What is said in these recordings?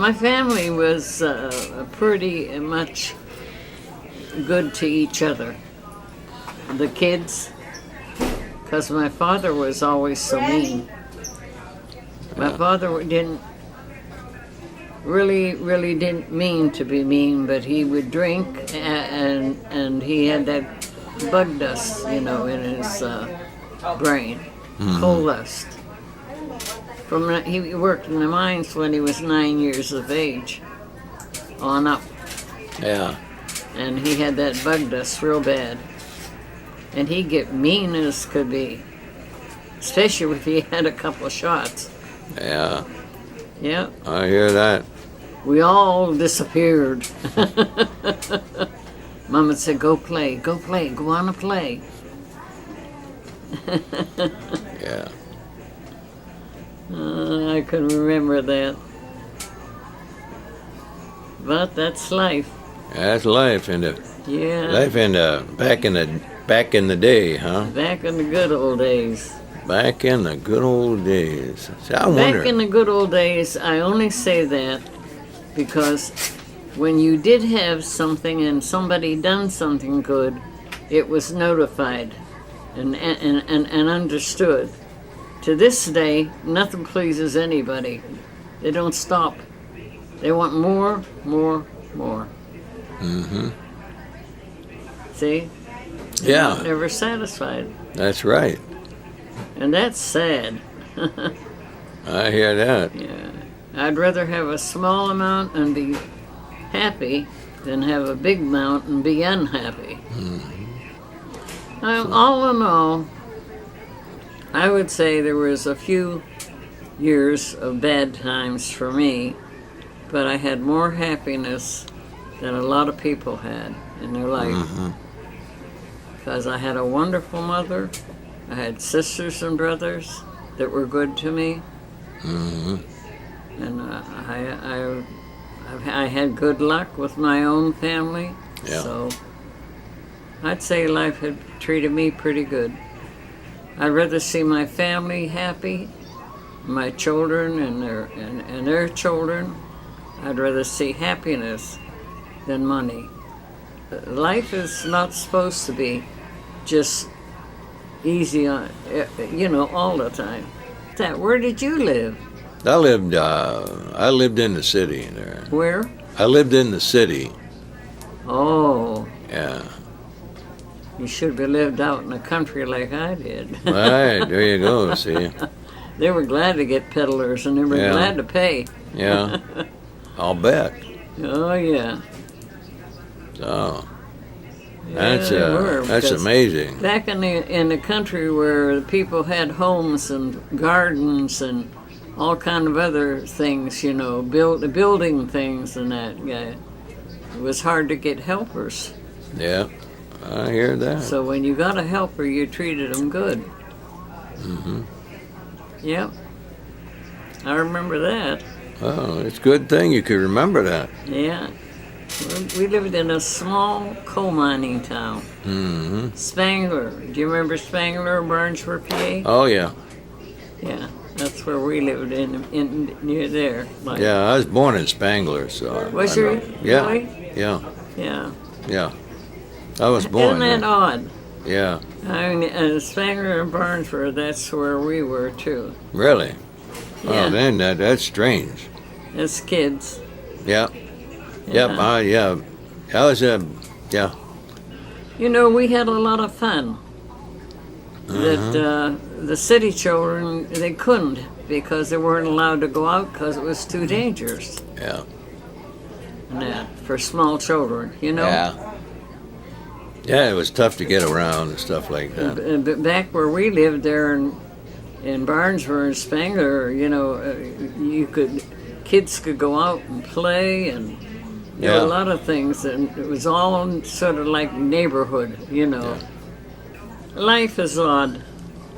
my family was pretty much good to each other. The kids, because my father was always so mean. My father didn't really didn't mean to be mean, but he would drink, and he had that bug dust, in his brain, coal dust. He worked in the mines when he was 9 years of age, on up. Yeah. And he had that bug dust real bad. And he'd get mean as could be, especially if he had a couple of shots. Yeah. Yeah. I hear that. We all disappeared. Mama said, go play, go on and play. Yeah. I can remember that. But that's life. That's life Yeah. life back in the day, huh? Back in the good old days. Back in the good old days. See, I wonder. Back in the good old days, I only say that because when you did have something and somebody done something good, it was notified and understood. To this day, nothing pleases anybody. They don't stop. They want more. Mm-hmm. See? Yeah. They're never satisfied. That's right. And that's sad. I hear that. Yeah. I'd rather have a small amount and be happy than have a big amount and be unhappy. All in all, I would say there was a few years of bad times for me, but I had more happiness than a lot of people had in their life. Because I had a wonderful mother, I had sisters and brothers that were good to me, and I had good luck with my own family, so I'd say life had treated me pretty good. I'd rather see my family happy, my children and their children. I'd rather see happiness than money. Life is not supposed to be just easy on, all the time. Where did you live? I lived in the city there. Where? I lived in the city. Oh. Yeah. You should have lived out in the country like I did. Right, there you go, see. They were glad to get peddlers, and they were glad to pay. Yeah, I'll bet. Oh, yeah. So, Yeah, that's amazing. Back in the country where people had homes and gardens and all kind of other things, building things and that, it was hard to get helpers. Yeah, I hear that. So when you got a helper, you treated them good. Yep. I remember that. Oh, it's a good thing you could remember that. Yeah. We lived in a small coal mining town. Spangler. Do you remember Spangler, Barnesburg, PA? Oh, yeah. Yeah, that's where we lived in near there. Yeah, I was born in Spangler, so. Was you? Yeah. Really? Yeah. Yeah. Yeah. I was born Isn't that odd? Yeah. I mean, Spangler and Barnesburg, that's where we were too. Really? Yeah. Oh, then that's strange. As kids. Yeah. Yep. Yeah. I was yeah. We had a lot of fun. That the city children, they couldn't because they weren't allowed to go out because it was too dangerous. Yeah. And that for small children, Yeah. Yeah, it was tough to get around and stuff like that. But back where we lived there in Barnesburg and Spangler, kids could go out and play and a lot of things, and it was all sort of like neighborhood, Yeah. Life is odd.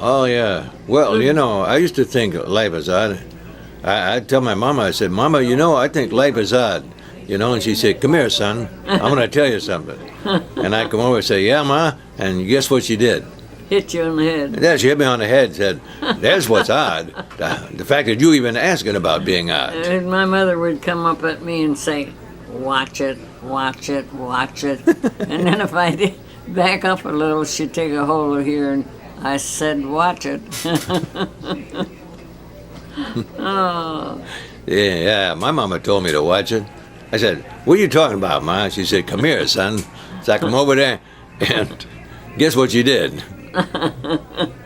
Oh, yeah. Well, I used to think life is odd. I'd tell my mama, I said, Mama, I think life is odd. And she said, come here, son. I'm going to tell you something. And I come over and say, yeah, Ma. And guess what she did? hit you in the head. Yeah, she hit me on the head and said, "There's what's odd. The fact that you even asking about being odd." And my mother would come up at me and say, "Watch it, watch it, watch it." And then if I did back up a little, she'd take a hold of here, and I said, "Watch it." Oh. Yeah, my mama told me to watch it. I said, "What are you talking about, Ma?" She said, "Come here, son." So I come over there, and guess what she did?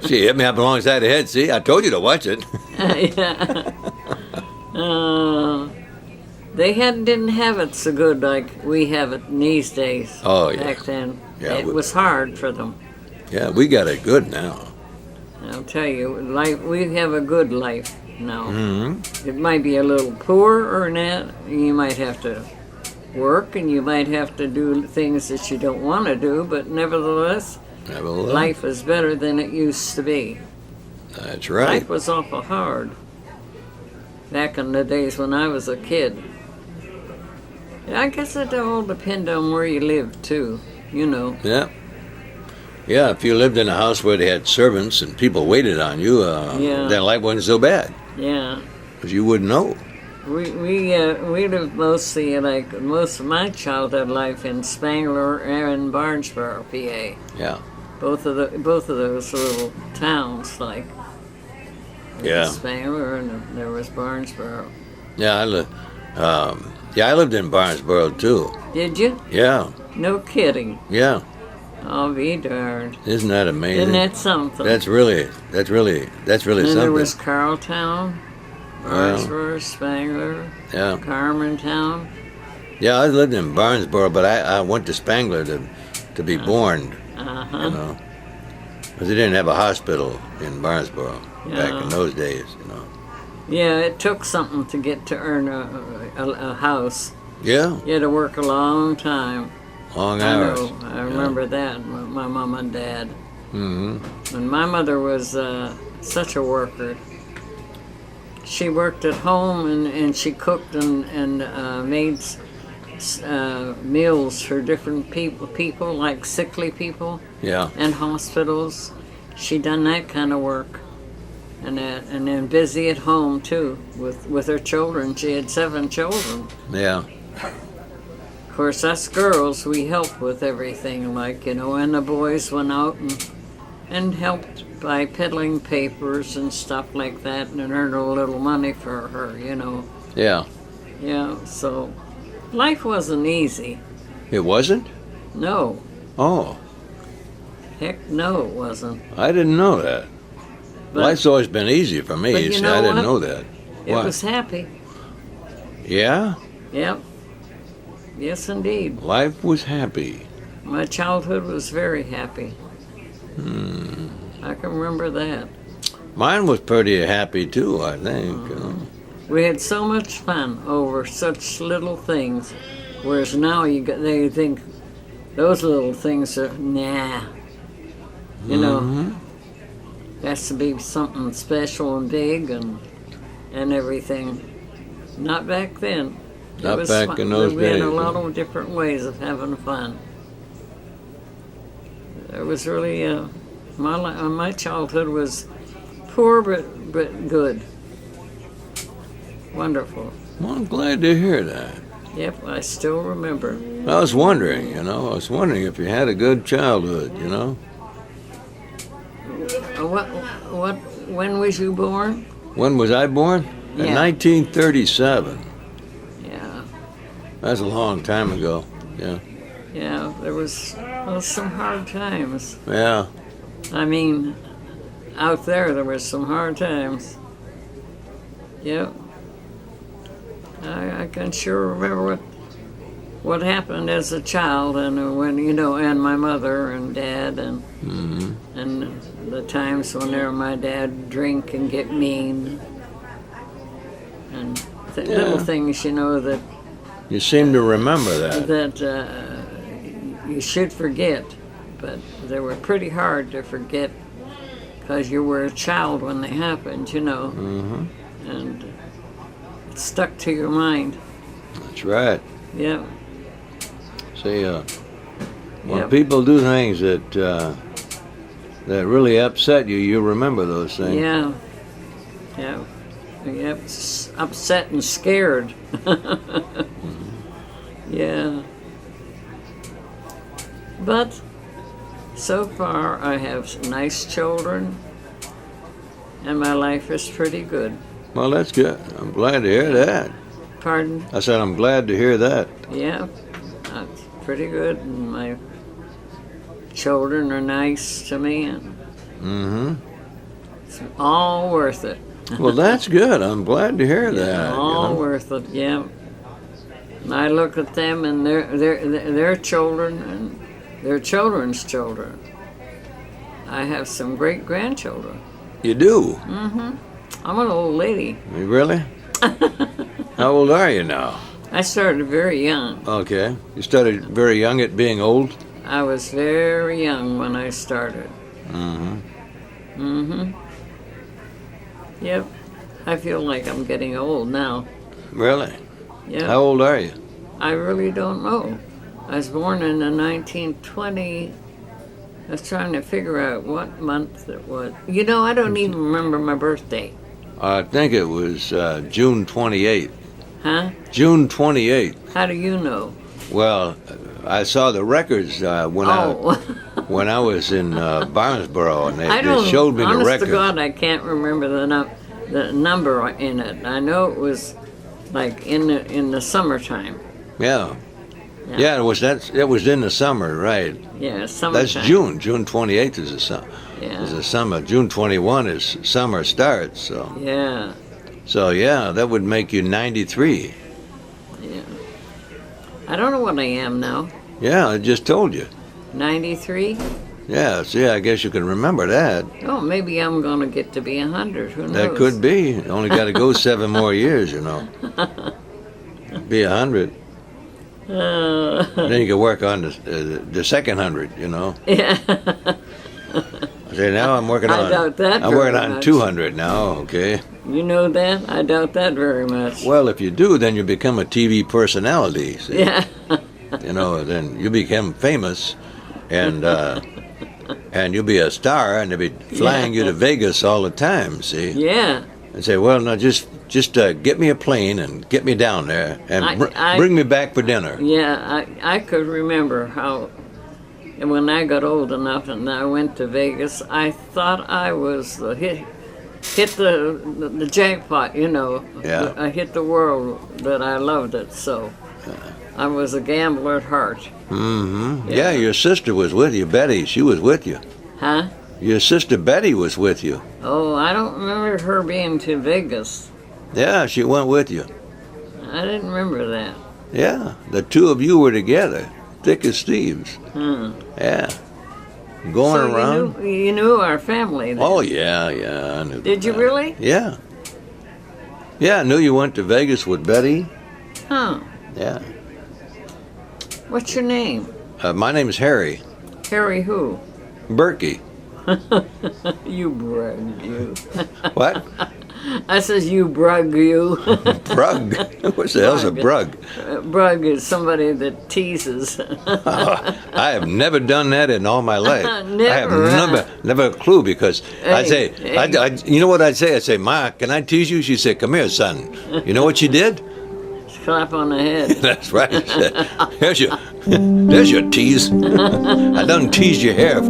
She hit me up alongside the head. See, I told you to watch it. Yeah. They didn't have it so good like we have it these days. Oh, yeah. Back then, Yeah, it was hard for them. Yeah, we got it good now. I'll tell you, we have a good life now. Mm-hmm. It might be a little poor or not. You might have to work, and you might have to do things that you don't want to do, but nevertheless, life is better than it used to be. That's right. Life was awful hard back in the days when I was a kid. I guess it all depends on where you lived, too, you know. Yeah. Yeah, if you lived in a house where they had servants and people waited on you, then life wasn't so bad. Yeah. Because you wouldn't know. We lived mostly, like, most of my childhood life in Spangler and Barnesboro, PA. Yeah. Both of those little towns, like. There was Spangler and there was Barnesboro. Yeah, I lived in Barnesboro too. Did you? Yeah. No kidding. Yeah. I'll be darned. Isn't that amazing? Isn't that something? That's really and something. There was Carltown, Barnesboro, Spangler, Yeah. Carmentown. Yeah, I lived in Barnesboro, but I went to Spangler to be born. Uh-huh. You know, because they didn't have a hospital in Barnesboro back in those days. You know. Yeah, it took something to get to earn a house. Yeah. You had to work a long time. Long hours. I know. I remember that. My mom and dad. Mm-hmm. And my mother was such a worker. She worked at home and she cooked and made meals for different people like sickly people. Yeah. And hospitals. She done that kind of work. And then busy at home too with her children. She had 7 children. Yeah. Of course, us girls, we helped with everything, like, you know, and the boys went out and helped by peddling papers and stuff like that and earned a little money for her, you know. Yeah. Yeah, so life wasn't easy. It wasn't? No. Oh. Heck no, it wasn't. I didn't know that. But, Life's always been easy for me, but you so know I didn't what? know that. It What? was happy. Yeah? Yep. Yes, indeed. Life was happy. My childhood was very happy. I can remember that. Mine was pretty happy too, I think. We had so much fun over such little things, whereas now they think those little things are nah. You know, has to be something special and big and everything. Not back then. Not It was back fun. in those We had days. a lot of different ways of having fun. It was really my childhood was poor but good. Wonderful. Well, I'm glad to hear that. Yep, I still remember. I was wondering, if you had a good childhood, you know. When was you born? When was I born? In Yeah. 1937. Yeah. That's a long time ago. Yeah. Yeah, there was some hard times. Yeah. I mean, out there was some hard times. Yep. I can sure remember what happened as a child, and when and my mother and dad, and and the times whenever my dad drink and get mean, and little things that You seem to remember that. you should forget, but they were pretty hard to forget because you were a child when they happened, and it stuck to your mind. That's right. Yeah. See, when people do things that that really upset you, you remember those things. Yeah. Yeah. Yep. Upset and scared. Yeah. But so far I have nice children and my life is pretty good. Well, that's good. I'm glad to hear that. Pardon? I said I'm glad to hear that. Yeah. That's pretty good and my children are nice to me and it's all worth it. Well, that's good. I'm glad to hear Yeah, that. all worth it, yeah. And I look at them and their children and their children's children. I have some great grandchildren. You do? I'm an old lady. You really? How old are you now? I started very young. Okay. You started very young at being old? I was very young when I started. Yep. I feel like I'm getting old now. Really? Yeah. How old are you? I really don't know. I was born in the 1920. I was trying to figure out what month it was. You know, I don't even remember my birthday. I think it was June 28th. Huh? June 28th. How do you know? Well, I saw the records when I was in Barnesboro, and they showed me the honest record. to God, I can't remember the number in it. I know it was like in the summertime. Yeah. Yeah, it was in the summer, right? Yeah, summertime. That's June. June 28th is the summer. Yeah. Is the summer. June 21 is summer starts. So. Yeah. So yeah, that would make you 93. Yeah. I don't know what I am now. Yeah, I just told you. 93? Yeah, so yeah, I guess you can remember that. Oh, maybe I'm going to get to be 100. Who knows? That could be. You only got to go 7 more years, you know. Be 100. Then you can work on the second 100, you know. Yeah. See, now I'm working on. I doubt that I'm very working on much. 200 now. Okay. You know that? I doubt that very much. Well, if you do, then you become a TV personality. See? Yeah. You know, then you become famous, and you'll be a star, and they'll be flying you to Vegas all the time. See? Yeah. And say, well, no, just get me a plane and get me down there, and bring me back for dinner. Yeah, I could remember how, when I got old enough and I went to Vegas, I thought I was hit the jackpot, you know. Yeah. I hit the world, that I loved it, so I was a gambler at heart. Yeah, your sister was with you, Betty. She was with you. Huh? Your sister Betty was with you. Oh, I don't remember her being to Vegas. Yeah, she went with you. I didn't remember that. Yeah, the two of you were together, thick as thieves. Yeah, going So around. you knew our family then. Oh yeah, I knew. Did you that. really? Yeah. Yeah, I knew you went to Vegas with Betty. Huh. Yeah. What's your name? My name's Harry. Harry who? Burkey. You brug, you. What? I says you brug, you. Brug? What the hell's a brug? Brug is somebody that teases. I have never done that in all my life. Never, I have never a clue because I say, you know what I'd say? I'd say, Ma, can I tease you? She'd say, come here, son. You know what she did? Clap on the head. That's right. There's your tease. I done teased your hair.